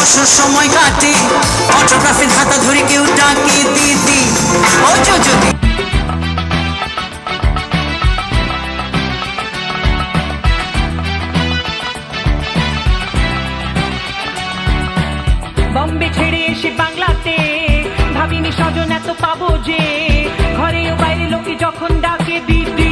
অবসর সময় কাটে অটোগ্রাফের হাতা ধরে কেউ ডাকে দিদি ও যদি বম্বে ছেড়ে এসে বাংলাতে ভাবিনি স্বজন এত পাবো যে ঘরে ও বাইরে লোকে যখন ডাকে দিদি